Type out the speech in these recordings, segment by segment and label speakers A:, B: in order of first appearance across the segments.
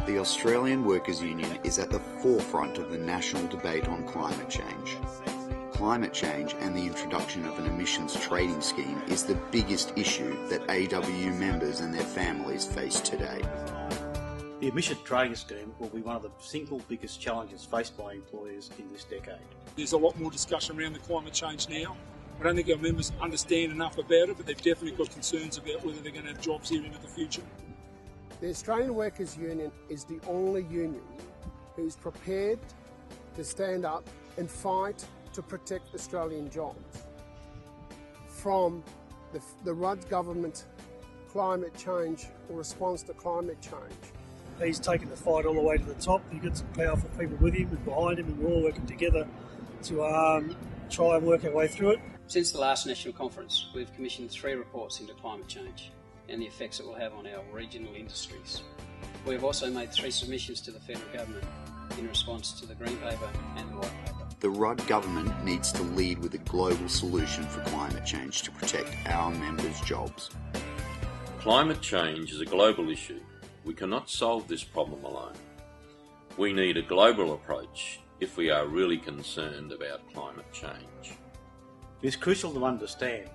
A: The Australian Workers' Union is at the forefront of the national debate on climate change. Climate change and the introduction of an emissions trading scheme is the biggest issue that AWU members and their families face today.
B: The emission trading scheme will be one of the single biggest challenges faced by employers in this decade.
C: There's a lot more discussion around the climate change now. I don't think our members understand enough about it, but they've definitely got concerns about whether they're going to have jobs here into the future.
D: The Australian Workers' Union is the only union who's prepared to stand up and fight to protect Australian jobs from the Rudd government climate change or response to climate change.
E: He's taken the fight all the way to the top. He's got some powerful people with him and behind him, and we're all working together to try and work our way through it.
F: Since the last national conference, we've commissioned 3 reports into climate change and the effects it will have on our regional industries. We have also made 3 submissions to the federal government in response to the Green Paper and the White Paper.
A: The Rudd government needs to lead with a global solution for climate change to protect our members' jobs.
G: Climate change is a global issue. We cannot solve this problem alone. We need a global approach if we are really concerned about climate change.
B: It is crucial to understand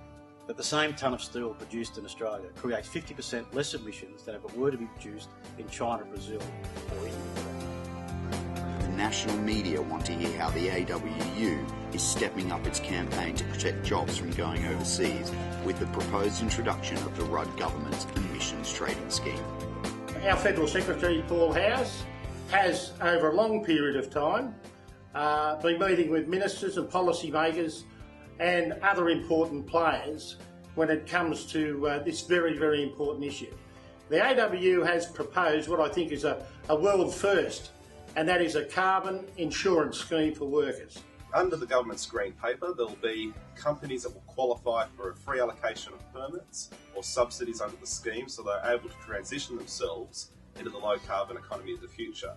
B: that the same tonne of steel produced in Australia creates 50% less emissions than if it were to be produced in China, Brazil or India.
A: The national media want to hear how the AWU is stepping up its campaign to protect jobs from going overseas with the proposed introduction of the Rudd government's emissions trading scheme.
H: Our Federal Secretary, Paul Howes, has over a long period of time been meeting with ministers and policymakers and other important players when it comes to this very, very important issue. The AWU has proposed what I think is a world first, and that is a carbon insurance scheme for workers.
I: Under the government's Green Paper, there will be companies that will qualify for a free allocation of permits or subsidies under the scheme, so they're able to transition themselves into the low-carbon economy of the future.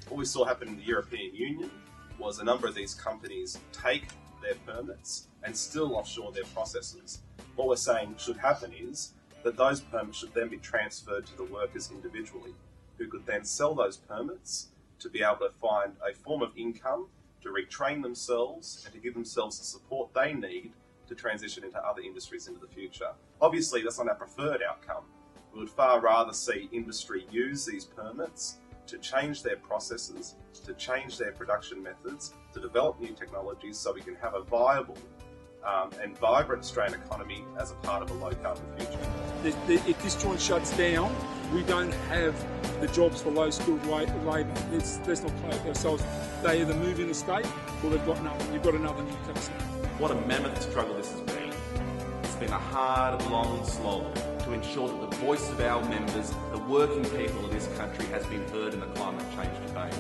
I: What we saw happen in the European Union was a number of these companies take their permits and still offshore their processes. What we're saying should happen is that those permits should then be transferred to the workers individually, who could then sell those permits to be able to find a form of income to retrain themselves and to give themselves the support they need to transition into other industries into the future. Obviously, that's not our preferred outcome. We would far rather see industry use these permits to change their processes, to change their production methods, to develop new technologies so we can have a viable and vibrant Australian economy as a part of a low-carbon future.
C: If this joint shuts down, we don't have the jobs for low-skilled labour. Let's not play with ourselves. They either move in the state or they've got nothing. You've got another Newcastle.
J: What a mammoth struggle this has been. It's been a hard, long slog to ensure that the voice of our members, the working people of this country, has been heard in the climate change debate.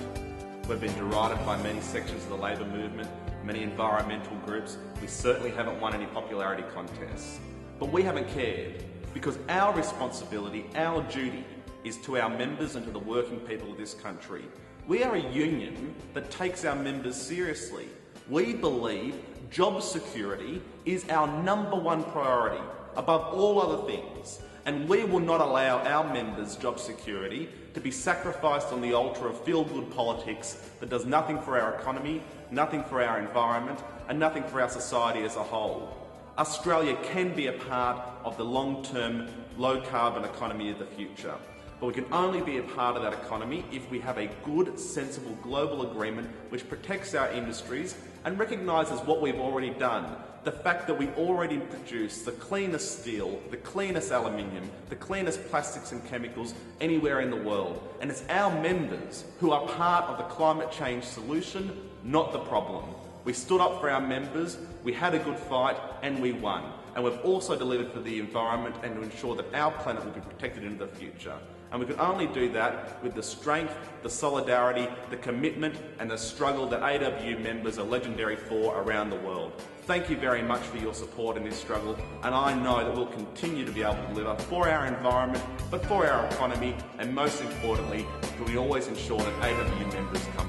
J: We've been derided by many sections of the labour movement, many environmental groups. We certainly haven't won any popularity contests. But we haven't cared, because our responsibility, our duty, is to our members and to the working people of this country. We are a union that takes our members seriously. We believe job security is our #1 priority above all other things, and we will not allow our members' job security to be sacrificed on the altar of feel-good politics that does nothing for our economy, nothing for our environment, and nothing for our society as a whole. Australia can be a part of the long-term low-carbon economy of the future, but we can only be a part of that economy if we have a good, sensible global agreement which protects our industries and recognises what we've already done. The fact that we already produce the cleanest steel, the cleanest aluminium, the cleanest plastics and chemicals anywhere in the world. And it's our members who are part of the climate change solution, not the problem. We stood up for our members, we had a good fight, and we won. And we've also delivered for the environment and to ensure that our planet will be protected into the future. And we can only do that with the strength, the solidarity, the commitment and the struggle that AWU members are legendary for around the world. Thank you very much for your support in this struggle, and I know that we'll continue to be able to deliver for our environment, but for our economy, and most importantly, we always ensure that AWU members come